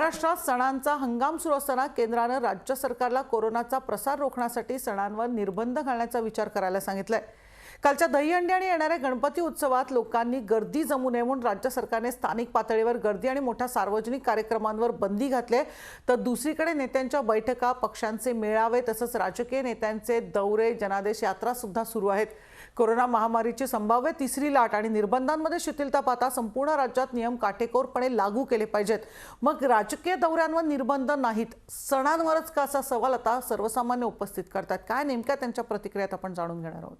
महाराष्ट्रात सणांचा हंगाम सुरू असताना केंद्राने राज्य सरकारला कोरोनाचा प्रसार रोखण्यासाठी सणांवर निर्बंध घालण्याचा विचार करायला सांगितलाय। कालच्या दहीहंडी आणि येणाऱ्या गणपती उत्सवात लोकांनी गर्दी जमू नये म्हणून राज्य सरकारने स्थानिक पातळीवर गर्दी आणि मोठ्या सार्वजनिक कार्यक्रमांवर बंदी घातली आहे। तर दुसरीकडे नेत्यांच्या बैठका, पक्षांचे मेळावे तसंच राजकीय नेत्यांचे दौरे, जनादेश यात्रा सुद्धा सुरू आहेत। कोरोना महामारीची संभाव्य तिसरी लाट आणि निर्बंधांमध्ये शिथिलता पाहता संपूर्ण राज्यात नियम काटेकोरपणे लागू केले पाहिजेत। मग राजकीय दौऱ्यांवर निर्बंध नाहीत, सणांवरच का, असा सवाल आता सर्वसामान्य उपस्थित करतात। काय नेमक्या त्यांच्या प्रतिक्रियात आपण जाणून घेणार आहोत।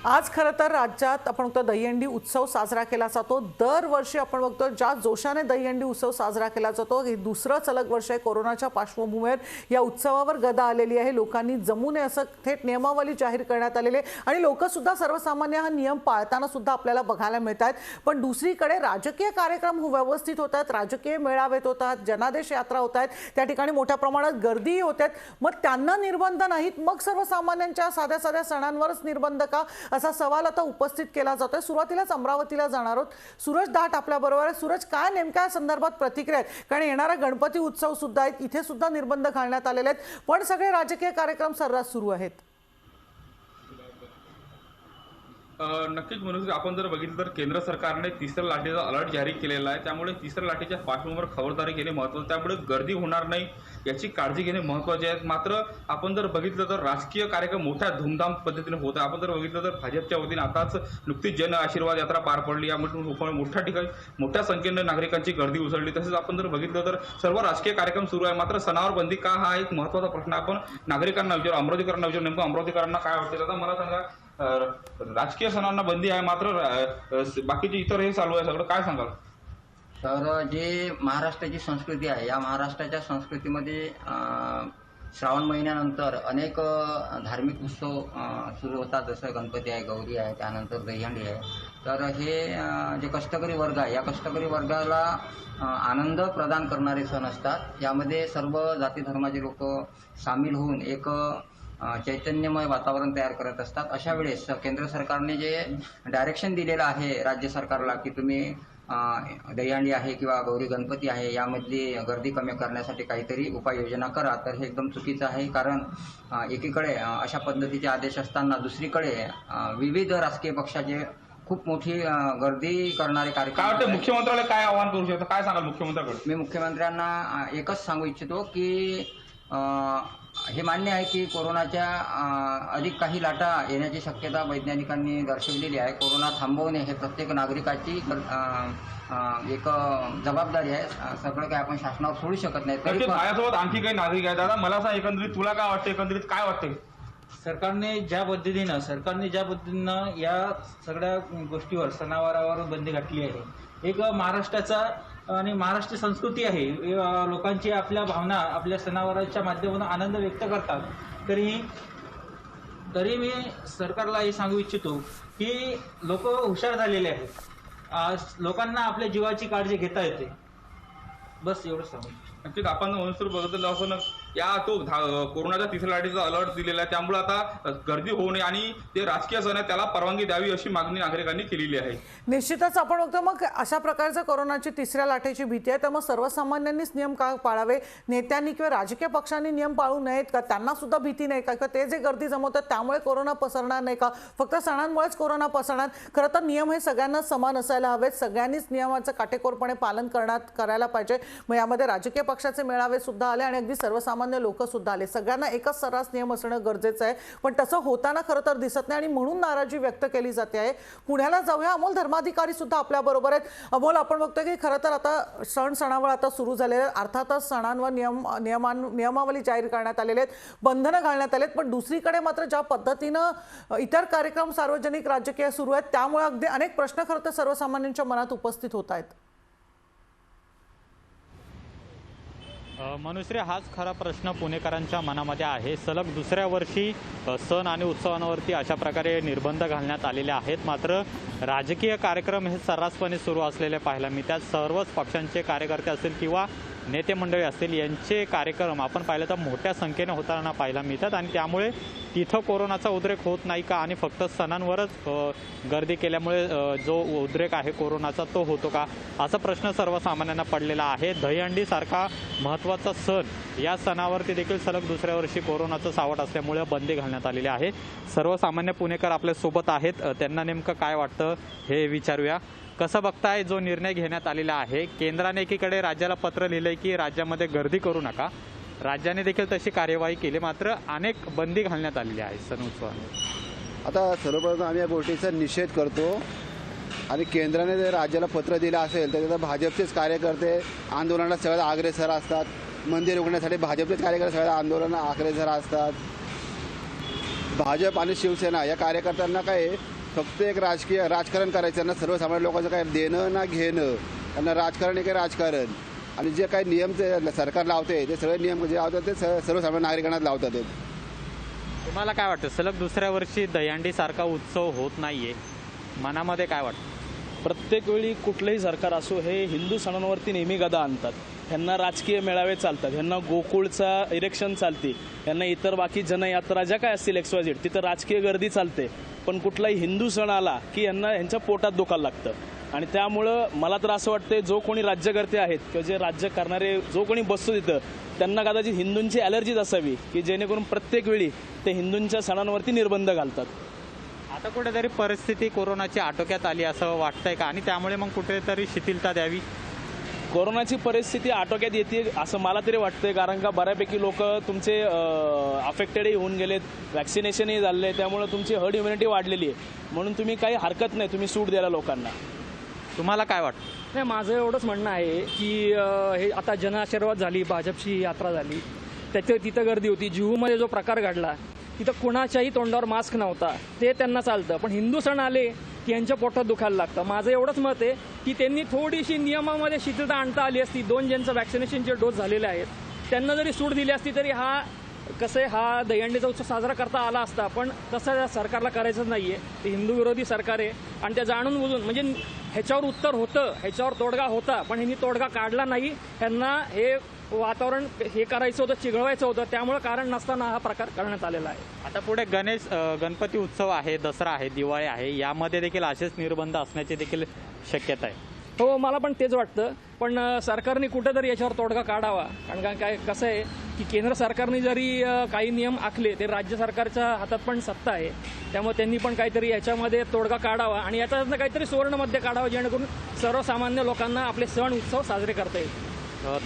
आज खरं तर राज्यात आपण बघतो दहीहंडी उत्सव साजरा केला जातो। दरवर्षी आपण बघतो ज्या जोशाने दहीहंडी उत्सव साजरा केला जातो, हे दुसरं सलग वर्ष आहे। कोरोनाच्या पार्श्वभूमीवर या उत्सवावर गदा आलेली आहे। लोकांनी जमू नये असं थेट नियमावली जाहीर करण्यात आलेली आहे आणि लोक सुद्धा सर्वसामान्य हा नियम पाळताना सुद्धा आपल्याला बघायला मिळतात। पण दुसरीकडे राजकीय कार्यक्रम व्यवस्थित होतात, राजकीय मेळावे होतात, जनादेश यात्रा होत आहेत, त्या ठिकाणी मोठ्या प्रमाणात गर्दीही होते। मग त्यांना निर्बंध नाहीत, मग सर्वसामान्यांच्या साध्या साध्या सणांवरच निर्बंध का, असा सवाल आता उपस्थित केला जातोय। सुरुवातीलाच अमरावतीला जाणार आहोत। सूरज दाट आपल्या बरोबर आहे। सूरज, काय नेमक्या संदर्भात प्रतिक्रिया आहेत? कारण येणारा गणपती उत्सव सुद्धा आहे, इथे सुद्धा निर्बंध घालण्यात आलेले आहेत, पण सगळे राजकीय कार्यक्रम सर्रास सुरू आहेत। नक्कीच म्हणून आपण जर बघितलं तर केंद्र सरकारने तिसऱ्या लाटेचा अलर्ट जारी केलेला आहे। त्यामुळे तिसऱ्या लाटेच्या पार्श्वभूमीवर खबरदारी घेणे महत्त्वाचं, त्यामुळे गर्दी होणार नाही याची काळजी घेणे महत्त्वाचे आहे। मात्र आपण जर बघितलं तर राजकीय कार्यक्रम मोठ्या धूमधाम पद्धतीने होत आहे। आपण जर बघितलं तर भाजपच्या वतीने आताच नुकतीच जन आशीर्वाद यात्रा पार पडली, यामध्ये मोठ्या ठिकाणी मोठ्या संख्येने नागरिकांची गर्दी उसळली। तसेच आपण जर बघितलं तर सर्व राजकीय कार्यक्रम सुरू आहे, मात्र सणावर बंदी का, हा एक महत्त्वाचा प्रश्न आपण नागरिकांना विचारू, अमरावतीकरांना विचारू। नेमकं अमरावतीकरांना काय वाटतं? आता मला सांगा, राजकीय सणांना बंदी आहे मात्र बाकीचे इतर हे चालू आहे सगळं, काय सांगाल? तर जे महाराष्ट्राची संस्कृती आहे, या महाराष्ट्राच्या संस्कृतीमध्ये श्रावण महिन्यानंतर अनेक धार्मिक उत्सव सुरू होतात, जसं गणपती आहे, गौरी आहे, त्यानंतर दहीहंडी आहे। तर हे जे कष्टकरी वर्ग आहे, या कष्टकरी वर्गाला आनंद प्रदान करणारे सण असतात। यामध्ये सर्व जाती धर्माचे लोक सामील होऊन एक चैतन्यमय वातावरण तयार करत असतात। अशा वेळेस केंद्र सरकारने जे डायरेक्शन दिलेलं आहे राज्य सरकारला की तुम्ही दहीहंडी आहे किंवा गौरी गणपती आहे, यामधली गर्दी कमी करण्यासाठी काहीतरी उपाययोजना करा, तर हे एकदम चुकीचं आहे। कारण एकीकडे अशा पद्धतीचे आदेश असताना दुसरीकडे विविध राजकीय पक्षाचे खूप मोठी गर्दी करणारे कार्यक्रम। काय वाटतं मुख्यमंत्र्याला काय आवाहन करू शकतो, काय सांगाल मुख्यमंत्र्याकडे? मी मुख्यमंत्र्यांना एकच सांगू इच्छितो की हे मान्य आहे की कोरोनाच्या अधिक काही लाटा येण्याची शक्यता वैज्ञानिकांनी दर्शवलेली आहे। कोरोना थांबवणे हे प्रत्येक नागरिकाची एक जबाबदारी आहे। सगळं काय आपण शासनावर सोडू शकत नाही। तरी माझ्यासोबत आणखी काही नागरिक आहेत। दादा, मला सांग, एकंदरीत तुला काय वाटतं, एकंदरीत काय वाटतंय? सरकारने ज्या पद्धतीनं या सगळ्या गोष्टीवर, सणावारावर बंदी घातली आहे, एक महाराष्ट्राचा आणि महाराष्ट्र संस्कृती आहे, लोकांची आपल्या भावना आपल्या सणावाराच्या माध्यमातून आनंद व्यक्त करतात। तरी मी सरकारला हे सांगू इच्छितो की लोक हुशार झालेले आहेत, लोकांना आपल्या जीवाची काळजी घेता येते, बस एवढं सांगू। नक्कीच आपण म्हणून बघितलं असं या तो कोरोनाच्या तिसऱ्या लाटेचा अलर्ट दिलेला आहे, त्यामुळे आता गर्दी होऊ नये आणि जे राजकीय सण आहे त्याला परवानगी द्यावी अशी मागणी नागरिकांनी केलेली आहे। निश्चितच आपण बघतो मग अशा प्रकारच्या कोरोनाची तिसऱ्या लाटेची भीती आहे, तर मग सर्वसामान्यांनीच नियम का पाळावे? नेत्यांनी किंवा राजकीय पक्षांनी नियम पाळू नयेत का? त्यांना सुद्धा भीती नाही का? ते जे गर्दी जमवतात त्यामुळे कोरोना पसरणार नाही का? फक्त सणांमुळेच कोरोना पसरणार? खरं तर नियम हे सगळ्यांना समान असायला हवेत, सगळ्यांनीच नियमाचं काटेकोरपणे पालन करायला पाहिजे। मग यामध्ये राजकीय पक्षाचे मेळावे सुद्धा आले आणि अगदी सर्वसामान्य लोक सुद्धा आले। सगळ्यांना एकच सर्रास नियम असणं गरजेचं आहे, पण तसं होताना खरं तर दिसत नाही आणि म्हणून नाराजी व्यक्त केली जाते आहे। पुण्याला जाऊया, अमोल धर्माधिकारी सुद्धा आपल्या बरोबर आहेत। अमोल, आपण बघतोय की खरं तर आता सणावर आता सुरू झालेले आहेत, अर्थातच सणांवर नियमावली जाहीर करण्यात आलेले आहेत, बंधनं घालण्यात आलेत, पण दुसरीकडे मात्र ज्या पद्धतीनं इतर कार्यक्रम सार्वजनिक राजकीय सुरू आहेत त्यामुळे अगदी अनेक प्रश्न खरं तर सर्वसामान्यांच्या मनात उपस्थित होत आहेत। मनुश्री, हाच खरा प्रश्न पुणेकरांच्या मनामध्ये आहे। सलग दुसऱ्या वर्षी सण आणि उत्सवांवरती अशा प्रकारे निर्बंध घालण्यात आलेले आहेत, मात्र राजकीय कार्यक्रम हे सर्रासपणे सुरू असलेले पाहायला मिळतात। सर्वच पक्षांचे कार्यकर्ते असतील किंवा नेते मंडळी असतील यांचे कार्यक्रम आपण पाहिलं तर मोठ्या संख्येने होताना पाहायला मिळतात आणि त्यामुळे तिथं कोरोनाचा उद्रेक होत नाही का आणि फक्त सणांवरच गर्दी केल्यामुळे जो उद्रेक आहे कोरोनाचा तो होतो का असा प्रश्न सर्वसामान्यांना पडलेला आहे। दहीहंडीसारखा महत्त्वाचा सण या सणावरती देखील सलग दुसऱ्या वर्षी कोरोनाचं सावट असल्यामुळे बंदी घालण्यात आलेली आहे। सर्वसामान्य पुणेकर आपल्यासोबत आहेत, त्यांना नेमकं काय वाटतं हे विचारूया। कसं बघताय जो निर्णय घेण्यात आलेला आहे? केंद्राने एकीकडे राज्याला पत्र लिहिलंय की राज्यामध्ये गर्दी करू नका, राज्याने देखील तशी कार्यवाही केली, मात्र अनेक बंदी घालण्यात आलेली आहे सण उत्सवावर। आता सर्वप्रथम आम्ही या गोष्टीचा निषेध करतो आणि केंद्राने जर राज्याला पत्र दिलं असेल तर त्याचा भाजपचेच कार्यकर्ते आंदोलनाला सगळ्यात अग्रेसर असतात, मंदिर उघडण्यासाठी भाजपचेच कार्यकर्ते सगळ्या आंदोलनाला अग्रेसर असतात। भाजप आणि शिवसेना या कार्यकर्त्यांना काय फक्त एक राजकारण करायचं, त्यांना सर्वसामान्य लोकांचं काय देणं ना घेणं, त्यांना राजकारण एक राजकारण आणि जे काही नियम ते सरकार लावते ते सगळे नियम जे लावतात ते सर्वसामान्य नागरिकांना लावतात। तुम्हाला काय वाटतं सलग दुसऱ्या वर्षी दहीहंडीसारखा उत्सव होत नाहीये, मनामध्ये काय वाटतं? प्रत्येक वेळी कुठलंही सरकार असो हे हिंदू सणांवरती नेहमी गदा आणतात, ह्यांना राजकीय मेळावे चालतात, ह्यांना गोकुळचा इलेक्शन चालते, ह्यांना इतर बाकी जनयात्रा ज्या काय असतील XYZ तिथं राजकीय गर्दी चालते, पण कुठलाही हिंदू सण आला की ह्यांच्या पोटात दुखायला लागतं। आणि त्यामुळं मला तर असं वाटतं जो कोणी राज्यकर्ते आहेत किंवा जे राज्य करणारे जो कोणी बसतो तिथं त्यांना कदाचित हिंदूंची ॲलर्जीच असावी की जेणेकरून प्रत्येक वेळी ते हिंदूंच्या सणांवरती निर्बंध घालतात। आता कुठेतरी परिस्थिती कोरोनाची आटोक्यात आली असं वाटतंय का आणि त्यामुळे मग कुठेतरी शिथिलता द्यावी? कोरोनाची परिस्थिती आटोक्यात येते असं मला तरी वाटतंय, कारण का बऱ्यापैकी लोक तुमचे अफेक्टेडही होऊन गेलेत, वॅक्सिनेशनही झालेलं आहे, त्यामुळे तुमची हर्ड इम्युनिटी वाढलेली आहे, म्हणून तुम्ही काही हरकत नाही तुम्ही सूट द्यायला लोकांना। तुम्हाला काय वाटतं? नाही, माझं एवढंच म्हणणं आहे की हे आता जनआशीर्वाद झाली, भाजपची यात्रा झाली, तिथं गर्दी होती, जुहूमध्ये जो प्रकार घडला तिथं कुणाच्याही तोंडावर मास्क नव्हता, ते त्यांना चालतं, पण हिंदू सण आले की यांच्या पोटात दुखायला लागतं। माझं एवढंच मत आहे की त्यांनी थोडीशी नियमामध्ये शिथिलता आणता आली असती, 2 ज्यांचं वॅक्सिनेशनचे डोस झालेले आहेत त्यांना जरी सूट दिली असती तरी कसं आहे हा दहीहंडीचा उत्सव साजरा करता आला असता, पण तसं सरकारला करायचंच नाही आहे। ते हिंदू विरोधी सरकार आहे आणि त्या जाणून बुजून म्हणजे ह्याच्यावर उत्तर होतं, ह्याच्यावर तोडगा होता, पण ह्यांनी तोडगा काढला नाही, ह्यांना हे वातावरण हे करायचं होतं, चिघळवायचं होतं, त्यामुळे कारण नसताना हा प्रकार करण्यात आलेला आहे। आता पुढे गणपती उत्सव आहे, दसरा आहे, दिवाळी आहे, यामध्ये देखील असेच निर्बंध असण्याची देखील शक्यता आहे। हो, मला पण तेच वाटतं, पण सरकारने कुठेतरी याच्यावर तोडगा काढावा, कारण काय कसं आहे की केंद्र सरकारने जरी काही नियम आखले ते राज्य सरकारच्या हातात पण सत्ता आहे, त्यामुळे त्यांनी पण काहीतरी याच्यामध्ये तोडगा काढावा आणि याच्यातनं काहीतरी सुवर्णमध्य काढावं जेणेकरून सर्वसामान्य लोकांना आपले सण उत्सव साजरे करता येईल।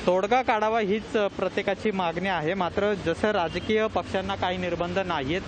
तोडगा काढावा हीच प्रत्येकाची मागणी आहे, मात्र जसं राजकीय पक्षांना काही निर्बंध नाहीत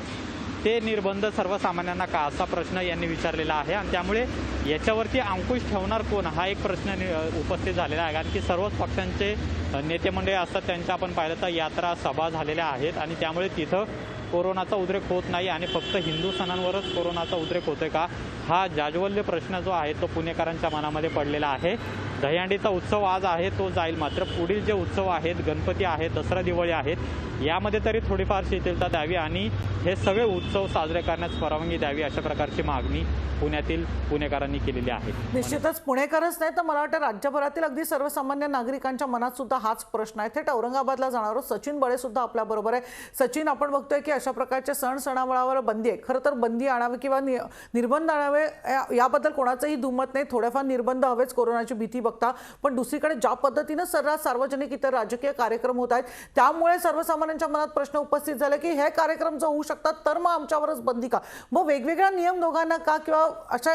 ते निर्बंध सर्वसामान्यांना का असा प्रश्न यांनी विचारलेला आहे आणि त्यामुळे याच्यावरती अंकुश ठेवणार कोण हा एक प्रश्न उपस्थित झालेला आहे। कारण की सर्वच पक्षांचे नेते मंडळी असतात, त्यांच्या आपण पाहिलं तर यात्रा सभा झालेल्या आहेत आणि त्यामुळे तिथं कोरोनाचा उद्रेक होत नाही आणि फक्त हिंदू सणांवरच कोरोनाचा उद्रेक होतोय का हा जाज्वल्य प्रश्न जो आहे तो पुणेकरांच्या मनामध्ये पडलेला आहे। दहीहंडीचा उत्सव आज आहे तो जाईल, मात्र पुढील जे उत्सव आहेत, गणपती आहेत, दसरा दिवाळी आहेत, यामध्ये तरी थोडीफार शिथिलता द्यावी आणि हे सगळे उत्सव साजरे करण्यास परवानगी द्यावी अशा प्रकारची मागणी पुण्यातील पुणेकरांनी केलेली आहे। निश्चितच पुणेकरच नाही तर मला वाटतं राज्यभरातील अगदी सर्वसामान्य नागरिकांच्या मनात सुद्धा हाच प्रश्न आहे। थेट औरंगाबादला जाणारो सचिन बळे सुद्धा आपल्या बरोबर आहे। सचिन, आपण बघतोय की अशा प्रकारचे सणावळावर बंदी आहे, खरं तर बंदी आणावी किंवा निर्बंध आणावे याबद्दल कोणाचंही दुमत नाही, थोडेफार निर्बंध हवेच कोरोनाची भीती बघता, पण दुसरीकडे ज्या पद्धतीने सर्रास सार्वजनिक इतर राजकीय कार्यक्रम होत आहेत त्यामुळे सर्वसामान्यांच्या मनात प्रश्न उपस्थित झाले की हे कार्यक्रम जर होऊ शकतात तर मग आमच्यावरच बंदी का, मग वेगवेगळा नियम दोघांना का किंवा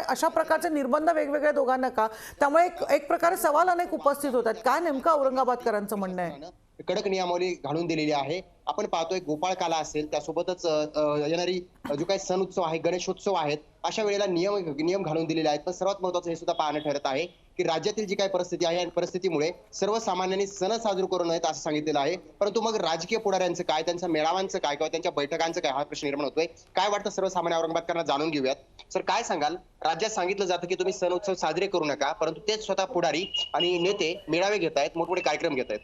अशा प्रकारचे निर्बंध वेगवेगळ्या दोघांना का, त्यामुळे एक प्रकारे सवाल अनेक उपस्थित होतात। काय नेमकं औरंगाबादकरांचं म्हणणं आहे? कडक नियमावली घालून दिलेली आहे। आपण पाहतोय गोपाळकाला असेल, त्यासोबतच येणारी जो काही सण उत्सव आहे, गणेशोत्सव आहेत, अशा वेळेला नियम घालून दिलेले आहेत। पण सर्वात महत्त्वाचं हे सुद्धा पाहणं ठरत आहे की राज्यातील जी काही परिस्थिती आहे आणि परिस्थितीमुळे सर्वसामान्यांनी सण साजरे करू नयेत असं सांगितलेलं आहे, परंतु मग राजकीय पुढाऱ्यांचं काय, त्यांच्या मेळाव्यांचं काय किंवा त्यांच्या बैठकांचं काय हा प्रश्न निर्माण होतोय। काय वाटतं सर्वसामान्य औरंगाबादकरांना जाणून घेऊयात। सर, काय सांगाल? राज्यात सांगितलं जातं की तुम्ही सण उत्सव साजरे करू नका, परंतु तेच स्वतः पुढारी आणि नेते मेळावे घेत आहेत, मोठमोठे कार्यक्रम घेत आहेत।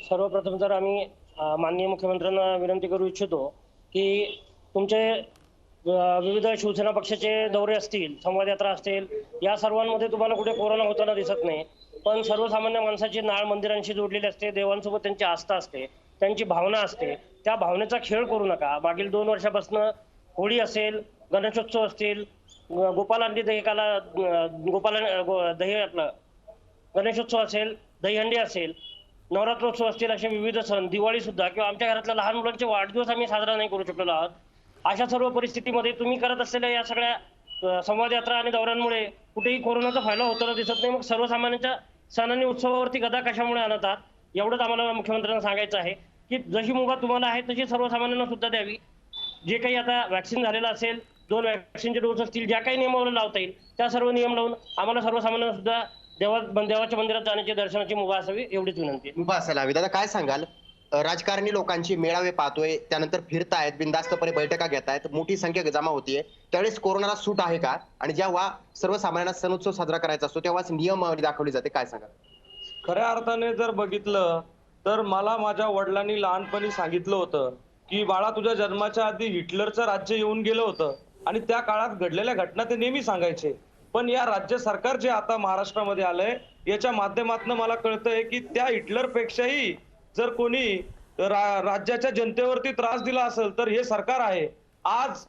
सर्वप्रथम तर आम्ही माननीय मुख्यमंत्र्यांना विनंती करू इच्छितो की तुमचे विविध शिवसेना पक्षाचे दौरे असतील, संवाद यात्रा असतील, या सर्वांमध्ये तुम्हाला कुठे कोरोना होताना दिसत नाही. पण सर्वसामान्य माणसाची नाळ मंदिरांशी जोडलेली असते, देवांसोबत त्यांची आस्था असते, त्यांची भावना असते. त्या भावनेचा खेळ करू नका. मागील 2 वर्षापासून होळी असेल, गणेशोत्सव असतील, गोपालांडी दहीकाला दही आपलं गणेशोत्सव असेल, दहीहंडी असेल, नवरात्रोत्सव असतील, असे विविध सण, दिवाळी सुद्धा, किंवा आमच्या घरातल्या लहान मुलांचे वाढदिवस आम्ही साजरा नाही करू शकलेलो आहोत. अशा सर्व परिस्थितीमध्ये तुम्ही करत असलेल्या या सगळ्या संवाद यात्रा आणि दौऱ्यांमुळे कुठेही कोरोनाचा फैलाव होताना दिसत नाही. मग सर्वसामान्यांच्या सण आणि उत्सवावरती गदा कशामुळे आणतात, एवढंच आम्हाला मुख्यमंत्र्यांना सांगायचं आहे की जशी मुभा तुम्हाला आहे तशी सर्वसामान्यांना सुद्धा द्यावी. जे काही आता वॅक्सिन झालेलं असेल, 2 वॅक्सिनचे डोस असतील, ज्या काही नियमावली लावता येईल त्या सर्व नियम लावून आम्हाला सर्वसामान्यांना सुद्धा देवाच्या मंदिरात जाण्याची, दर्शनाची मुभा असावी, एवढीच विनंती आहे. मुभा असायला हवी. दादा काय सांगाल, राजकारणी लोकांची मेळावे पाहतोय, त्यानंतर फिरतायत, बिनधास्तपणे बैठका घेतायत, मोठी संख्या जमा होतीये, त्यावेळेस कोरोनाला सूट आहे का? आणि जेव्हा सर्वसामान्यांना सण उत्सव साजरा करायचा असतो तेव्हाच नियमावली दाखवली जाते, काय सांगाल? खऱ्या अर्थाने जर बघितलं तर मला माझ्या वडिलांनी लहानपणी सांगितलं होतं की बाळा, तुझ्या जन्माच्या आधी हिटलरचं राज्य येऊन गेलं होतं आणि त्या काळात घडलेल्या घटना ते नेहमी सांगायचे. पण या राज्य सरकार जे आता महाराष्ट्रामध्ये आलंय याच्या माध्यमातून मला कळतंय की त्या हिटलरपेक्षाही जर कोणी राज्याच्या जनतेवरती त्रास दिला असेल तर हे सरकार आहे. आज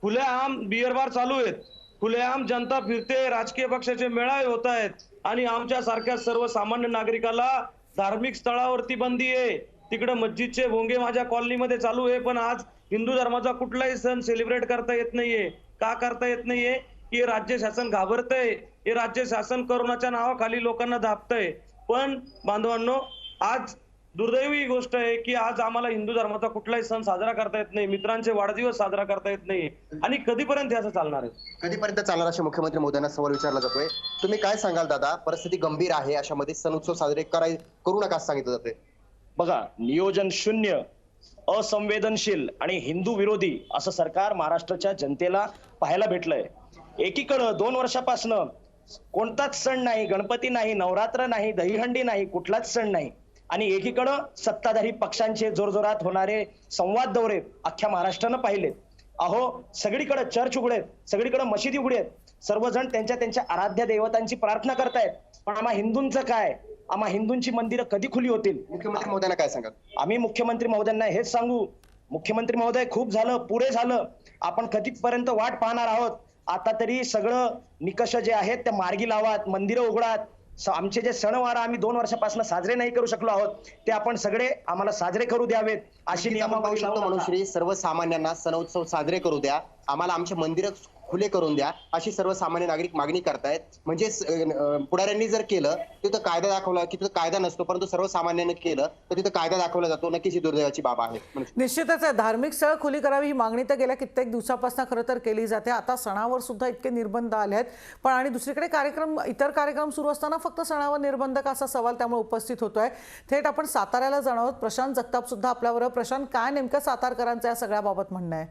खुलेआम बियर बार चालू आहेत, खुलेआम जनता फिरते, राजकीय पक्षाचे मेळावे होत आहेत आणि आमच्या सारख्या सर्वसामान्य नागरिकाला धार्मिक स्थळावरती बंदी आहे. तिकडे मस्जिदचे भोंगे माझ्या कॉलनीमध्ये चालू आहे, पण आज हिंदू धर्माचा कुठलाही सण सेलिब्रेट करता येत नाहीये. का करता येत नाहीये? की राज्य शासन घाबरतंय, हे राज्य शासन कोरोनाच्या नावाखाली लोकांना दाबतंय. पण बांधवांनो, आज दुर्दैवी गोष्ट आहे की आज आम्हाला हिंदू धर्माचा कुठलाही सण साजरा करता येत नाही, मित्रांचे वाढदिवस साजरा करता येत नाही. आणि कधीपर्यंत हे असं चालणार आहे? कधीपर्यंत चालणार असे मुख्यमंत्री महोदयांना सवाल विचारला जातोय. तुम्ही काय सांगाल दादा, परिस्थिती गंभीर आहे, अशामध्ये सण उत्सव साजरे करू नका असं सांगितलं जाते? बघा, नियोजन शून्य, असंवेदनशील आणि हिंदू विरोधी असं सरकार महाराष्ट्राच्या जनतेला पाहायला भेटलंय. एकीकडं 2 वर्षापासून कोणताच सण नाही, गणपती नाही, नवरात्र नाही, दहीहंडी नाही, कुठलाच सण नाही. आणि एकीकडं सत्ताधारी पक्षांचे जोरजोरात होणारे संवाद दौरे अख्ख्या महाराष्ट्रानं पाहिलेत. अहो, सगळीकडे चर्च उघडेत, सगळीकडे मशिदी उघडेत, सर्वजण त्यांच्या आराध्य देवतांची प्रार्थना करतायत. पण आम्हा हिंदूंचं काय? आम्हा हिंदूंची मंदिरं कधी खुली होतील? मुख्यमंत्री महोदयांना काय सांगाल? आम्ही मुख्यमंत्री महोदयांना हेच सांगू, मुख्यमंत्री महोदय, खूप झालं, पुरे झालं. आपण कधीपर्यंत वाट पाहणार आहोत? आता तरी सगळं निकष जे आहेत ते मार्गी लावात, मंदिरं उघडात. आमचे जे सणवार आम्ही 2 वर्षापासून साजरे नाही करू शकलो आहोत ते आपण सगळे आम्हाला साजरे करू द्यावेत, अशी नियमावली लावू नका. मनुश्री, सर्वसामान्यांना सण उत्सव साजरे करू द्या, आम्हाला आमचे मंदिरं खुले करून द्या, अशी सर्वसामान्य नागरिक मागणी करतायत. म्हणजे पुढाऱ्यांनी जर केलं तिथं कायदा दाखवला की तिथं कायदा नसतो, परंतु सर्वसामान्यांनी केलं तर तिथं कायदा दाखवला जातो. नक्कीच ही दुर्दैवाची बाब आहे. निश्चितच आहे, धार्मिक स्थळ खुली करावी ही मागणी तर गेल्या कित्येक दिवसापासून खरं तर केली जाते. आता सणावर सुद्धा इतके निर्बंध आले आहेत, पण आणि दुसरीकडे इतर कार्यक्रम सुरू असताना फक्त सणावर निर्बंध का असा सवाल त्यामुळे उपस्थित होतोय. थेट आपण साताऱ्याला जाणार आहोत. प्रशांत जगताप सुद्धा आपल्याबरोबर. प्रशांत, काय नेमकं सातारकरांचं या सगळ्याबाबत म्हणणं आहे?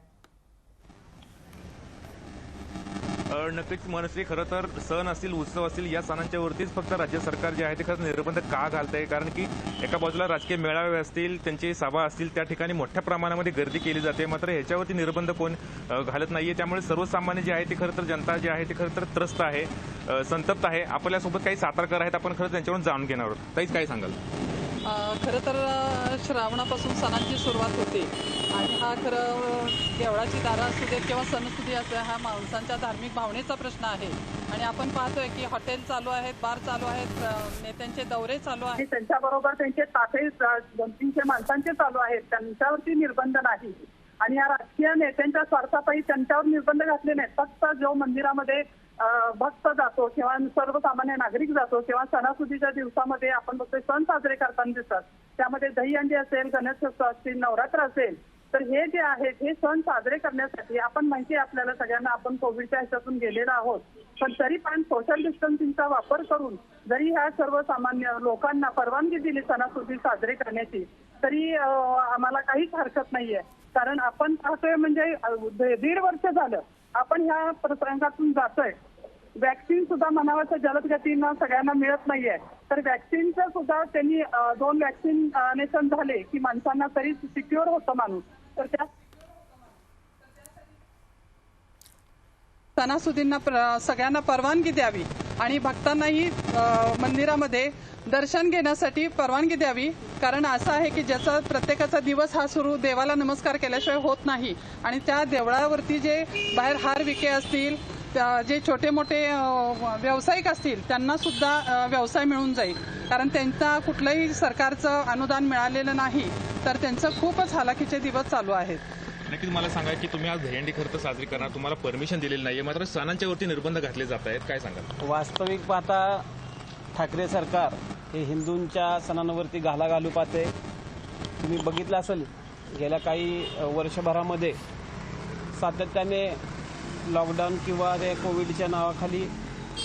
नक्कीच मनश्री, खरं तर सण असतील, उत्सव असतील, या सणांच्या वरतीच फक्त राज्य सरकार जे आहे ते खरं निर्बंध का घालतंय? कारण की एका बाजूला राजकीय मेळावे असतील, त्यांची सभा असतील, त्या ठिकाणी मोठ्या प्रमाणामध्ये गर्दी केली जाते, मात्र ह्याच्यावरती निर्बंध कोण घालत नाहीये. त्यामुळे सर्वसामान्य जे आहे ते खरं तर जनता जी आहे ती खरं तर त्रस्त आहे, संतप्त आहे. आपल्यासोबत काही सातारकर आहेत, आपण खरं त्यांच्यावरून जाणून घेणार आहोत. ताईच काय सांगाल? खरं तर श्रावणापासून सणांची सुरुवात होते आणि हा खरं देवळाची दारं असू देत किंवा सणसुदी असू हा माणसांच्या धार्मिक भावनेचा प्रश्न आहे. आणि आपण पाहतोय की हॉटेल चालू आहेत, बार चालू आहेत, नेत्यांचे दौरे चालू आहेत, त्यांच्याबरोबर त्यांचे ताफे 200-300 माणसांचे चालू आहेत, त्यांच्यावरती निर्बंध नाही. आणि या राजकीय नेत्यांच्या स्वार्थापायी त्यांच्यावर निर्बंध घातले नाहीत. फक्त जो मंदिरामध्ये भक्त जातो किंवा सर्वसामान्य नागरिक जातो किंवा सणासुदीच्या दिवसामध्ये आपण बघतोय सण साजरे करताना दिसतात, त्यामध्ये दहीहंडी असेल, गणेशोत्सव असतील, नवरात्र असेल, तर हे जे आहेत हे सण साजरे करण्यासाठी आपण माहिती आहे आपल्याला सगळ्यांना, आपण कोविडच्या ह्याच्यातून गेलेलो आहोत, पण तरी पण सोशल डिस्टन्सिंगचा वापर करून जरी ह्या सर्वसामान्य लोकांना परवानगी दिली सणासुदी साजरे करण्याची, तरी आम्हाला काहीच हरकत नाहीये. कारण आपण पाहतोय म्हणजे 1.5 वर्ष झालं आपण ह्या प्रसंगातून जातोय. वॅक्सिन सुद्धा म्हणावं जलद गतीनं सगळ्यांना मिळत नाहीये, तर वॅक्सिनचं सुद्धा त्यांनी 2 वॅक्सिनेशन झाले की माणसांना तरी सिक्युअर होतं माणूस. तर त्या सणासुदींना सगळ्यांना परवानगी द्यावी आणि भक्तांनाही मंदिरामध्ये दर्शन घेण्यासाठी परवानगी द्यावी. कारण असं आहे की ज्याचा प्रत्येकाचा दिवस हा सुरू देवाला नमस्कार केल्याशिवाय होत नाही आणि त्या देवळावरती जे बाहेर हार विके असतील, जे छोटे मोठे व्यावसायिक असतील त्यांना सुद्धा व्यवसाय मिळून जाईल. कारण त्यांचा कुठलंही सरकारचं अनुदान मिळालेलं नाही, तर त्यांचं खूपच हालाकीचे दिवस चालू आहेत. नक्कीच मला सांगा की तुम्ही आज दहीहंडी खरं तर साजरी करणार, तुम्हाला परमिशन दिलेली नाहीये, मात्र सणांच्या वरती निर्बंध घातले जात आहेत, काय सांगाल? वास्तविक पाहता ठाकरे सरकार हे हिंदूंच्या सणांवरती घाला घालू पाहते. तुम्ही बघितलं असेल गेल्या काही वर्षभरामध्ये सातत्याने लॉकडाऊन किंवा ते कोविडच्या नावाखाली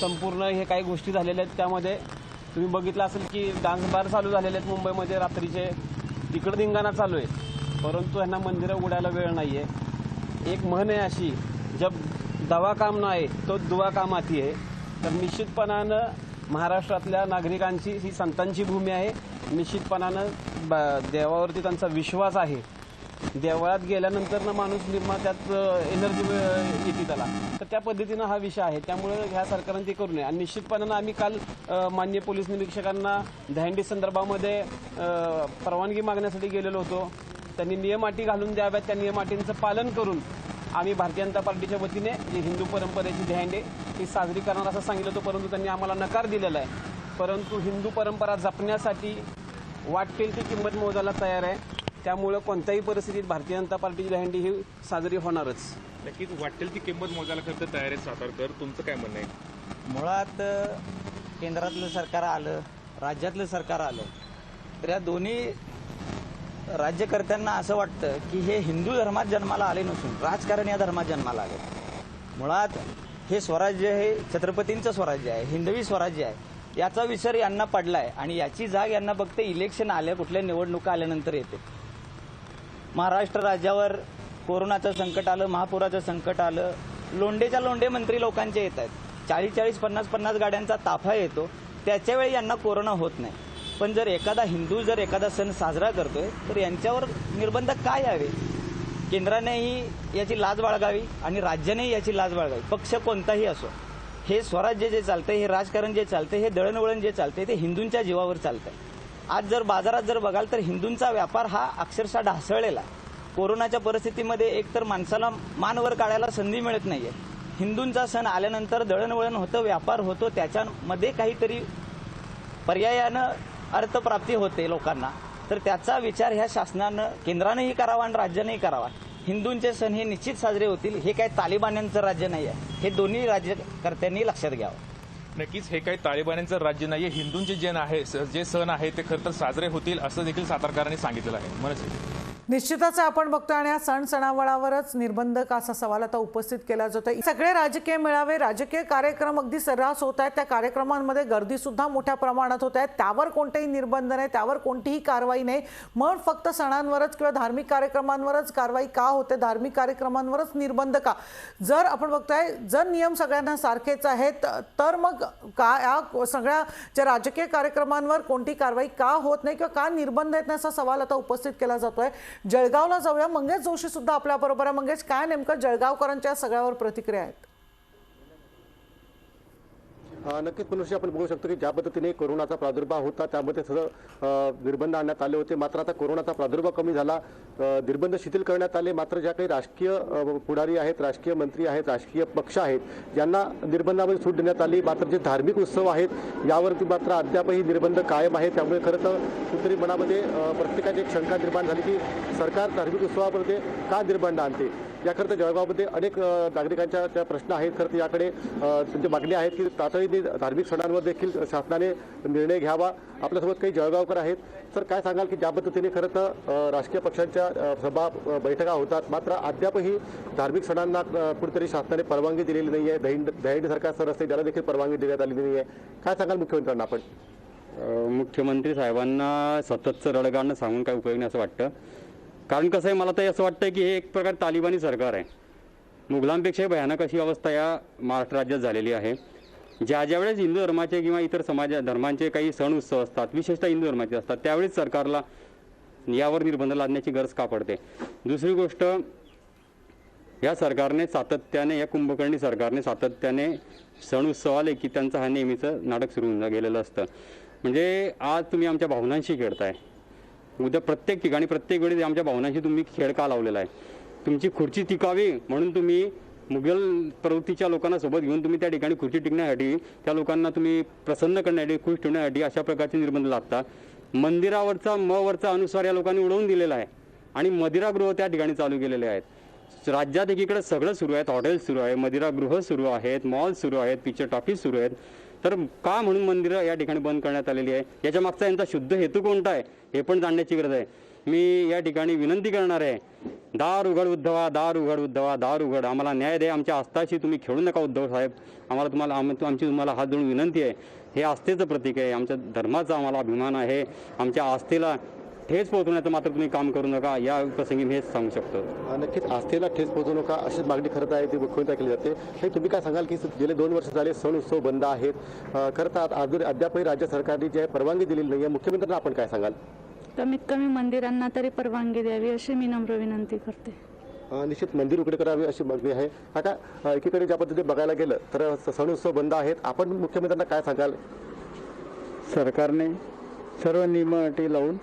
संपूर्ण हे काही गोष्टी झालेल्या आहेत. त्यामध्ये तुम्ही बघितलं असेल की डान्स बार चालू झालेले आहेत मुंबईमध्ये रात्रीचे, तिकडं धिंगाणा चालू आहे, परंतु यांना मंदिरं उघडायला वेळ नाही आहे. एक म्हण आहे अशी, जब दवा काम ना आहे तो दुआ काम आती आहे. तर निश्चितपणानं महाराष्ट्रातल्या नागरिकांची ही संतांची भूमी आहे. निश्चितपणानं देवावरती त्यांचा विश्वास आहे. देवळात गेल्यानंतर ना माणूस निर्मा त्यात एनर्जी येते त्याला, तर त्या पद्धतीनं हा विषय आहे. त्यामुळे ह्या सरकारने ते करू नये. आणि निश्चितपणानं आम्ही काल माननीय पोलीस निरीक्षकांना दहीहंडी संदर्भामध्ये परवानगी मागण्यासाठी गेलेलो होतो. त्यांनी नियम अटी घालून द्याव्यात, त्या नियम अटींचं पालन करून आम्ही भारतीय जनता पार्टीच्या वतीने जी हिंदू परंपरेची दहीहंडी ती साजरी करणार असं सांगितलं होतं, परंतु त्यांनी आम्हाला नकार दिलेला आहे. परंतु हिंदू परंपरा जपण्यासाठी वाटेल ती किंमत मोजायला तयार आहे. त्यामुळे कोणत्याही परिस्थितीत भारतीय जनता पार्टीची दहीहंडी ही साजरी होणारच. नक्कीच वाटेल ती किंमत मोजायला खरं तर तयार आहे सातारकर, तुमचं काय म्हणणं आहे? मुळात केंद्रातलं सरकार आलं, राज्यातलं सरकार आलं, तर या दोन्ही राज्यकर्त्यांना असं वाटतं की हे हिंदू धर्मात जन्माला आले नसून राजकारण या धर्मात जन्माला आले. मुळात हे स्वराज्य हे छत्रपतींचं स्वराज्य आहे, हिंदवी स्वराज्य आहे. याचा विसर यांना पडलाय आणि याची जाग यांना फक्त इलेक्शन आल्या, कुठल्या निवडणुका आल्यानंतर येते. महाराष्ट्र राज्यावर कोरोनाचं संकट आलं, महापुराचं संकट आलं, लोंडेच्या लोंडे मंत्री लोकांचे येत आहेत, 40-40, 50-50 गाड्यांचा ताफा येतो, त्याच्यावेळी यांना कोरोना होत नाही. पण जर एखादा हिंदू जर एखादा सण साजरा करतोय तर यांच्यावर निर्बंध काय यावे? केंद्रानेही याची लाज बाळगावी आणि राज्यानेही याची लाज बाळगावी. पक्ष कोणताही असो, हे स्वराज्य जे चालतंय, हे राजकारण जे चालतंय, हे दळणवळण जे चालतंय ते हिंदूंच्या जीवावर चालतंय. आज जर बाजारात जर बघाल तर हिंदूंचा व्यापार हा अक्षरशः ढासळलेला आहे. कोरोनाच्या परिस्थितीमध्ये एकतर माणसाला मानवर काढायला संधी मिळत नाहीये. हिंदूंचा सण आल्यानंतर दळणवळण होतं, व्यापार होतो, त्याच्यामध्ये काहीतरी पर्यायानं अर्थप्राप्ती होते लोकांना. तर त्याचा विचार ह्या शासनानं, केंद्रानेही करावा आणि राज्यानेही करावा. हिंदूंचे सण हे निश्चित साजरे होतील. हे काही तालिबान्यांचं राज्य नाही आहे, हे दोन्ही राज्यकर्त्यांनी लक्षात घ्यावं. नक्कीच हे काही तालिबान्यांचं राज्य नाहीये, हिंदूंचे जे सण आहे ते खरं तर साजरे होतील असं देखील सातारकरांनी सांगितलेलं आहे. मनसे निश्चितच आपण बघतोय आणि या सण सणावळावरच निर्बंध का असा सवाल आता उपस्थित केला जातोय. सगळे राजकीय मेळावे, राजकीय कार्यक्रम अगदी सर्रास होत आहेत. त्या कार्यक्रमांमध्ये गर्दी सुद्धा मोठ्या प्रमाणात होत आहे. त्यावर कोणतेही निर्बंध नाही, त्यावर कोणतीही कारवाई नाही. मग फक्त सणांवरच किंवा धार्मिक कार्यक्रमांवरच कारवाई का होते, धार्मिक कार्यक्रमांवरच निर्बंध का? जर आपण बघतोय जर नियम सगळ्यांना सारखेच आहेत तर मग का या सगळ्या ज्या राजकीय कार्यक्रमांवर कोणती कारवाई का होत नाही किंवा का निर्बंध आहेत असा सवाल आता उपस्थित केला जातोय. जळगावला जाऊया, मंगेश जोशी सुद्धा आपल्या बरोबर आहे. मंगेश, काय नेमकं जळगावकरांच्या सगळ्यावर प्रतिक्रिया आहेत? नक्कीच मनुष्य आपण बघू शकतो की ज्या पद्धतीने कोरोनाचा प्रादुर्भाव होता त्यामध्ये सगळं निर्बंध आणण्यात आले होते. मात्र आता कोरोनाचा प्रादुर्भाव कमी झाला, निर्बंध शिथिल करण्यात आले. मात्र ज्या काही राजकीय पुढारी आहेत, राजकीय मंत्री आहेत, राजकीय पक्ष आहेत, यांना निर्बंधामध्ये सूट देण्यात आली. मात्र जे धार्मिक उत्सव आहेत यावरती मात्र अद्यापही निर्बंध कायम आहेत. त्यामुळे खरं तर कुठेतरी मनामध्ये प्रत्येकाची एक शंका निर्माण झाली की सरकार धार्मिक उत्सवामध्ये का निर्बंध आणते. याकरता जळगावमध्ये अनेक नागरिकांच्या त्या प्रश्न आहेत. खरं तर याकडे त्यांची मागणी आहेत की तातडीने धार्मिक सणांवर देखील शासनाने निर्णय घ्यावा. आपल्यासोबत काही जळगावकर आहेत. तर काय सांगाल की ज्या पद्धतीने खरं तर राजकीय पक्षांच्या सभा बैठका होतात, मात्र अद्यापही धार्मिक सणांना कुठेतरी शासनाने परवानगी दिलेली नाही आहे. दहीहंडी सरकार सण असते त्याला देखील परवानगी देण्यात आलेली नाही आहे. काय सांगाल मुख्यमंत्र्यांना आपण? मुख्यमंत्री साहेबांना सततचं रडगाणं सांगून काय उपयोग नाही असं वाटतं. कारण कसं आहे, मला तर असं वाटतं की हे एक प्रकार तालिबानी सरकार आहे. मुघलांपेक्षाही भयानक अशी अवस्था या महाराष्ट्र राज्यात झालेली आहे. ज्या वेळेस हिंदू धर्माचे किंवा इतर धर्मांचे काही सण उत्सव असतात, विशेषतः हिंदू धर्माचे असतात, त्यावेळेस सरकारला यावर निर्बंध लादण्याची गरज का पडते. दुसरी गोष्ट, या सरकारने सातत्याने, या कुंभकर्णी सरकारने सातत्याने सण उत्सव आले की त्यांचं हा नेहमीचं नाटक सुरू होऊन गेलेलं असतं. म्हणजे आज तुम्ही आमच्या भावनांशी खेळताय, उद्या प्रत्येक ठिकाणी प्रत्येक वेळी आमच्या भावनांशी तुम्ही खेळ का लावलेला आहे. तुमची खुर्ची टिकावी म्हणून तुम्ही मुघल प्रवृत्तीच्या लोकांना सोबत घेऊन तुम्ही त्या ठिकाणी खुर्ची टिकण्यासाठी, त्या लोकांना तुम्ही प्रसन्न करण्यासाठी, खुश ठेवण्यासाठी अशा प्रकारचे निर्बंध लादता. मंदिरावरचा वरचा अनुसार या लोकांनी उडवून दिलेला आहे आणि मदिरागृह त्या ठिकाणी चालू केलेले आहेत. राज्यात एकीकडे सगळं सुरू आहेत, हॉटेल्स सुरू आहे, मदिरागृह सुरू आहेत, मॉल सुरू आहेत, पिक्चर टॉकीज सुरू आहेत. तर का म्हणून मंदिरं या ठिकाणी बंद करण्यात आलेली आहे? याच्या मागचा यांचा शुद्ध हेतू कोणता आहे हे पण जाणण्याची गरज आहे. मी या ठिकाणी विनंती करणार आहे, दार उघड उद्धवा, दार उघड उद्धवा, दार उघड. आम्हाला न्याय द्या, आमच्या आस्थाशी तुम्ही खेळू नका उद्धव साहेब. आमची तुम्हाला हात जोडून विनंती आहे. हे आस्थेचं प्रतीक आहे, आमच्या धर्माचा आम्हाला अभिमान आहे. आमच्या आस्थेला ठेच पोहोचवण्याचं मात्र तुम्ही काम करू नका, या प्रसंगी मी हेच सांगू शकतो. नक्कीच आस्थेला ठेच पोहोचवू नका अशीच मागणी खरं आहे ती मुख्यमंत्री केली जाते. हे तुम्ही काय सांगाल की गेले 2 वर्ष झाले सण उत्सव बंद आहेत, खरं तर अद्यापही राज्य सरकारने जे परवानगी दिलेली नाही आहे, मुख्यमंत्र्यांना आपण काय सांगाल? कमीत कमी मंदिरांना तरी परवानगी द्यावी अशी मी नम्र विनंती करते. निश्चित मंदिर उघडे करावे अशी मागणी आहे. आता एकीकडे ज्या पद्धतीने बघायला गेलं तर सण उत्सव बंद आहेत, आपण मुख्यमंत्र्यांना काय सांगाल? सरकारने सर्व नियम अटी लावून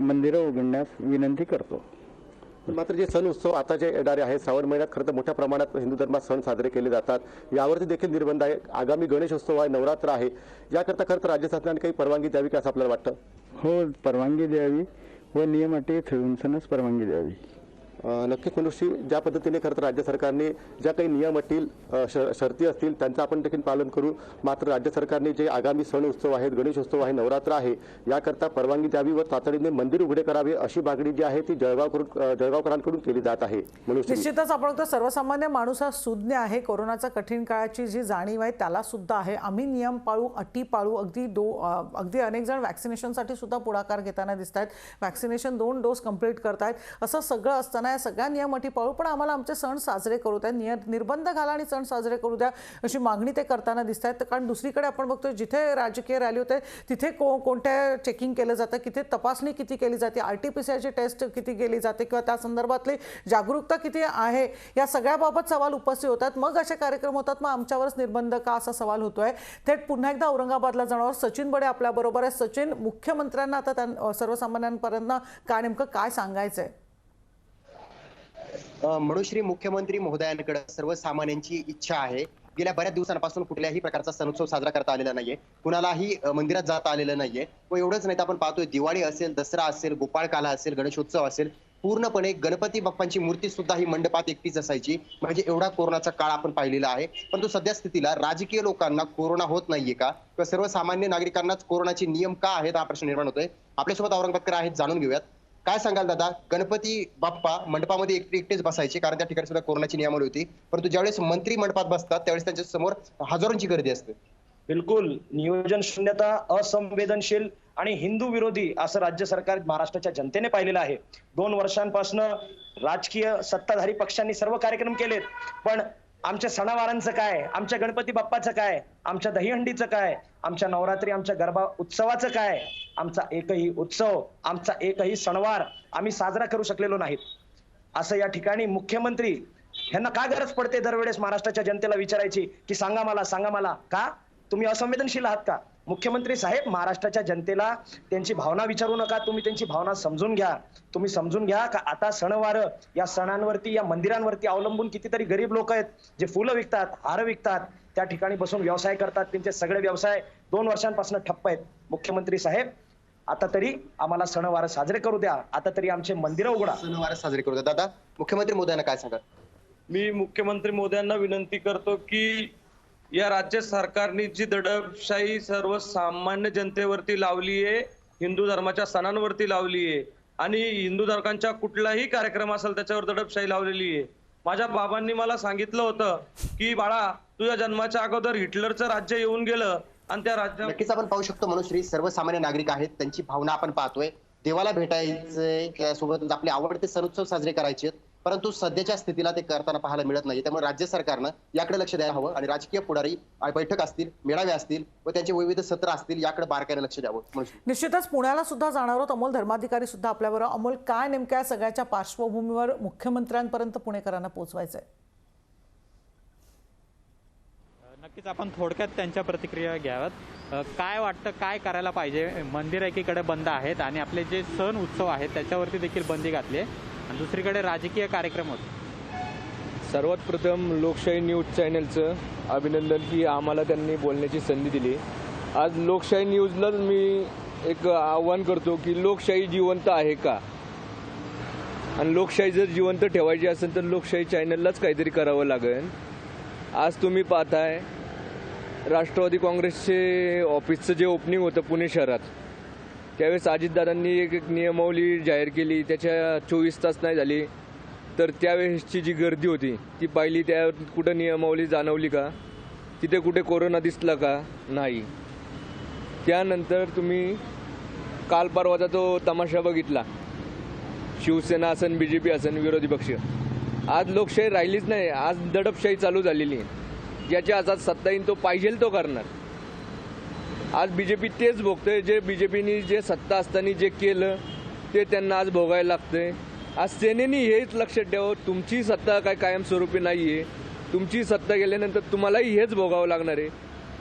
मंदिरं उघडण्यास विनंती करतो. मात्र जे सण उत्सव आता जे येणारे आहेत श्रावण महिन्यात खरं तर मोठ्या प्रमाणात हिंदू धर्मात सण साजरे केले जातात, यावरती देखील निर्बंध आहे. आगामी गणेशोत्सव आहे, नवरात्र आहे, याकरता खरं तर राज्य सरकारने काही परवानगी द्यावी का असं आपल्याला वाटतं? हो, परवानगी द्यावी व नियम अटी ठेवूनच परवानगी द्यावी. नक्कीच मनुष्य ज्या पद्धतीने खरं तर राज्य सरकारने ज्या काही नियम अटी शर्ती असतील त्यांचं आपण देखील पालन करू. मात्र राज्य सरकारने जे आगामी सण उत्सव आहेत, गणेशोत्सव आहे, नवरात्र आहे, याकरता परवानगी द्यावी व तातडीने मंदिर उघडे करावे अशी मागणी जी आहे ती जळगावकरांकडून केली जात आहे. निश्चितच आपण तर सर्वसामान्य माणूस हा सुज्ञ आहे. कोरोनाच्या कठीण काळाची जी जाणीव आहे त्याला सुद्धा आहे. आम्ही नियम पाळू, अटी पाळू. अगदी अनेक जण व्हॅक्सिनेशनसाठी सुद्धा पुढाकार घेताना दिसत आहेत. व्हॅक्सिनेशन 2 डोस कंप्लीट करतायत. असं सगळं असताना या सगळ्या नियम अटी पाळू, पण आम्हाला आमचे सण साजरे करू द्या, निर्बंध घाला आणि सण साजरे करू द्या अशी मागणी ते करताना दिसत आहेत. कारण दुसरीकडे आपण बघतोय जिथे राजकीय रॅली होते तिथे कोणत्या चेकिंग केलं जातं, किती तपासणी किती केली जाते, RT-PCR टेस्ट किती केली जाते किंवा त्या संदर्भातली जागरूकता किती आहे, या सगळ्याबाबत सवाल उपस्थित होतात. मग असे कार्यक्रम होतात, मग आमच्यावरच निर्बंध का असा सवाल होतोय. थेट पुन्हा एकदा औरंगाबादला जाणार सचिन बडे आपल्या बरोबर आहे. सचिन, मुख्यमंत्र्यांना आता सर्वसामान्यांपर्यंत काय नेमकं काय सांगायचंय? मनोश्री, मुख्यमंत्री महोदयांकडे सर्वसामान्यांची इच्छा आहे. गेल्या बऱ्याच दिवसांपासून कुठल्याही प्रकारचा सण उत्सव साजरा करता आलेला नाहीये, कुणालाही मंदिरात जाता आलेलं नाहीये. व एवढंच नाही तर आपण पाहतोय दिवाळी असेल, दसरा असेल, गोपाळकाला असेल, गणेशोत्सव असेल, पूर्णपणे गणपती बाप्पांची मूर्ती सुद्धा ही मंडपात एकटीच असायची. म्हणजे एवढा कोरोनाचा काळ आपण पाहिलेला आहे. परंतु सध्या स्थितीला राजकीय लोकांना कोरोना होत नाहीये का, किंवा सर्वसामान्य नागरिकांनाच कोरोनाचे नियम का आहेत हा प्रश्न निर्माण होतोय. आपल्यासोबत औरंगाबादकर आहेत, जाणून घेऊयात. काय सांगाल दादा? गणपती बाप्पा मंडपामध्ये एकटेच बसायचे कारण त्या ठिकाणी सुद्धा कोरोनाची नियमावली होती, परंतु ज्यावेळेस मंत्री मंडपात बसतात त्यावेळेस त्यांच्या समोर हजारोंची गर्दी असते. बिलकुल नियोजन शून्यता, असंवेदनशील आणि हिंदू विरोधी असं राज्य सरकार महाराष्ट्राच्या जनतेने पाहिलेलं आहे. 2 वर्षांपासून राजकीय सत्ताधारी पक्षांनी सर्व कार्यक्रम केलेत, पण आमच्या सणावारांचं काय, आमच्या गणपती बाप्पाचं काय, आमच्या दहीहंडीचं काय, आमच्या नवरात्री, आमच्या गरबा उत्सवाचं काय, आमचा एकही उत्सव, आमचा एकही सणवार आम्ही साजरा करू शकलेलो नाहीत. असं या ठिकाणी मुख्यमंत्री यांना का गरज पडते दरवेळेस महाराष्ट्राच्या जनतेला विचारायची की सांगा मला का तुम्ही असंवेदनशील आहात का? मुख्यमंत्री साहेब, महाराष्ट्राच्या जनतेला त्यांची भावना विचारू नका, तुम्ही त्यांची भावना समजून घ्या. तुम्ही समजून घ्या का आता सणवार या सणांवरती, या मंदिरांवरती अवलंबून कितीतरी गरीब लोक आहेत जे फुलं विकतात, हार विकतात, त्या ठिकाणी बसून व्यवसाय करतात. त्यांचे सगळे व्यवसाय 2 वर्षांपासून ठप्प आहेत. मुख्यमंत्री साहेब, आता तरी आम्हाला सणवार साजरे करू द्या, आता तरी आमचे मंदिरं उघडा, सणवार साजरे करू द्या. दादा, मुख्यमंत्री महोदयांना काय सांगा? मी मुख्यमंत्री महोदयांना विनंती करतो की या राज्य सरकारने जी दडपशाही सर्वसामान्य जनतेवरती लावली आहे, हिंदू धर्माच्या सणांवरती लावली आहे आणि हिंदू धर्मांच्या कुठलाही कार्यक्रम असेल त्याच्यावर दडपशाही लावलेली आहे. माझ्या बाबांनी मला सांगितलं होतं की बाळा, तुझ्या जन्माच्या अगोदर हिटलरचं राज्य येऊन गेलं आणि त्या राज्यात. नक्कीच आपण पाहू शकतो मनोश्री, सर्वसामान्य नागरिक आहेत, त्यांची भावना आपण पाहतोय. देवाला भेटायचंय, सोबतच आपले आवडते सण उत्सव साजरे करायचे, परंतु सध्याच्या स्थितीला ते करताना पाहायला मिळत नाही. त्यामुळे राज्य सरकारनं याकडे लक्ष द्यायला हवं आणि राजकीय पुढारी बैठक असतील, मेळावे असतील व त्यांचे विविध सत्र असतील याकडे बारकाईने लक्ष द्यावं. निश्चितच पुण्याला सुद्धा जाणार आहोत. अमोल धर्माधिकारी सुद्धा आपल्याबरोबर. अमोल, काय नेमक्या सगळ्याच्या पार्श्वभूमीवर मुख्यमंत्र्यांपर्यंत पुणेकरांना पोहोचवायचंय? नक्कीच आपण थोडक्यात त्यांच्या प्रतिक्रिया घ्याव्यात. काय वाटतं, काय करायला पाहिजे? मंदिर एकीकडे बंद आहेत आणि आपले जे सण उत्सव आहेत त्याच्यावरती देखील बंदी घातली आहे आणि दुसरीकडे राजकीय कार्यक्रम होते. सर्वात प्रथम लोकशाही न्यूज चॅनलचं अभिनंदन की आम्हाला त्यांनी बोलण्याची संधी दिली. आज लोकशाही न्यूजला मी एक आव्हान करतो की लोकशाही जिवंत आहे का, आणि लोकशाही जर जिवंत ठेवायची असेल तर लोकशाही चॅनललाच काहीतरी करावं लागेल. आज तुम्ही पाहताय राष्ट्रवादी काँग्रेसचे ऑफिसचं जे ओपनिंग होतं पुणे शहरात, त्यावेळेस अजितदादांनी एक नियमावली जाहीर केली. त्याच्या 24 तास नाही झाली तर त्यावेळेसची जी गर्दी होती ती पाहिली. त्या कुठं नियमावली जाणवली का? तिथे कुठे कोरोना दिसला का? नाही. त्यानंतर तुम्ही काल परवाचा तो तमाशा बघितला, शिवसेना असन, BJP असन, विरोधी पक्ष. आज लोकशाही राहिलीच नाही. आज दडपशाही चालू झालेली आहे. ज्याच्या हातात सत्ता येईल तो पाहिजे तो करणार. आज BJP तेच भोगतंय जे BJPनी जे सत्ता असताना जे केलं ते त्यांना आज भोगायला लागतंय. आज सेनेनी हेच लक्षात ठेवावं, तुमची सत्ता काय कायमस्वरूपी नाही आहे. तुमची सत्ता गेल्यानंतर तुम्हालाही हेच भोगावं लागणार आहे.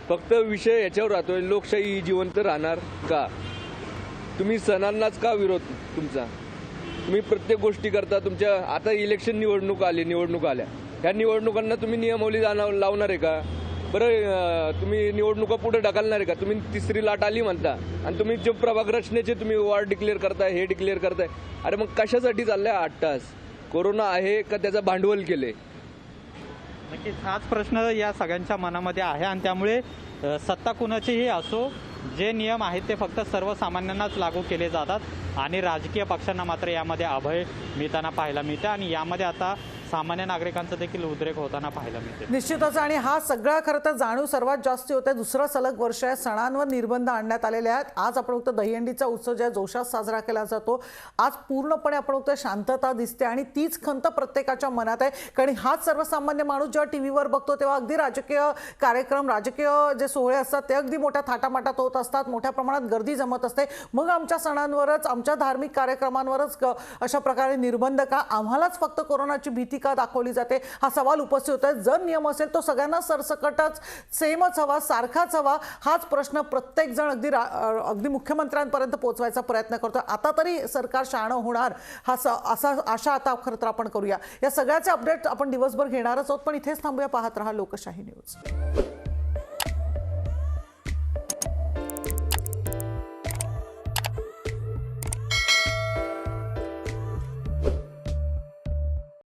फक्त विषय याच्यावर राहतोय, लोकशाही ही जिवंत राहणार का? तुम्ही सणांनाच का विरोध तुमचा? तुम्ही प्रत्येक गोष्टी करता. तुमच्या आता इलेक्शन निवडणूक आल्या, ह्या निवडणुकांना तुम्ही नियमावली लावणार आहे का? बरं, तुम्ही निवडणुका पुढे ढकलणार आहे का? तुम्ही तिसरी लाट आली म्हणता आणि तुम्ही जे प्रभाग रचनेचे तुम्ही वॉर्ड डिक्लेअर करताय, हे डिक्लेअर करताय. अरे मग कशासाठी चाललंय 8 तास? कोरोना आहे का त्याचं भांडवल केले? नक्कीच हाच प्रश्न या सगळ्यांच्या मनामध्ये आहे आणि त्यामुळे सत्ता कुणाचीही असो, जे नियम आहेत ते फक्त सर्वसामान्यांनाच लागू केले जातात आणि राजकीय पक्षांना मात्र यामध्ये अभय मिळताना पाहायला मिळते आणि यामध्ये आता सामान्य नागरिकांचा देखील उद्रेक होताना पाहायला मिळते. निश्चितच. आणि हा सगळा खरं तर जाणीव सर्वात जास्त होते. दुसरं सलग वर्ष आहे, सणांवर निर्बंध आणण्यात आलेले आहेत. आज आपण बघतो दहीहंडीचा उत्सव ज्या जोशात साजरा केला जातो, आज पूर्णपणे आपण बघतो शांतता दिसते आणि तीच खंत प्रत्येकाच्या मनात आहे. कारण हाच सर्वसामान्य माणूस जेव्हा टीव्हीवर बघतो तेव्हा अगदी राजकीय कार्यक्रम, राजकीय जे सोहळे असतात ते अगदी मोठ्या थाटामाटात होत असतात, मोठ्या प्रमाणात गर्दी जमत असते. मग आमच्या सणांवरच, आमच्या धार्मिक कार्यक्रमांवरच अशा प्रकारे निर्बंध का? आम्हालाच फक्त कोरोनाची भीती का दाखवली जाते? हा सवाल उपस्थित होतोय. जर नियम असेल तो सगळ्यांना सरसकटच सेमच हवा, सारखाच हवा. हाच प्रश्न प्रत्येक जण अगदी मुख्यमंत्र्यांपर्यंत पोहोचवायचा प्रयत्न करतो. आता तरी सरकार शहाणं होणार असा आशा आता खरं तर आपण करूया. या सगळ्याचे अपडेट आपण दिवसभर घेणारच आहोत, पण इथेच थांबूया. पाहत रहा लोकशाही न्यूज.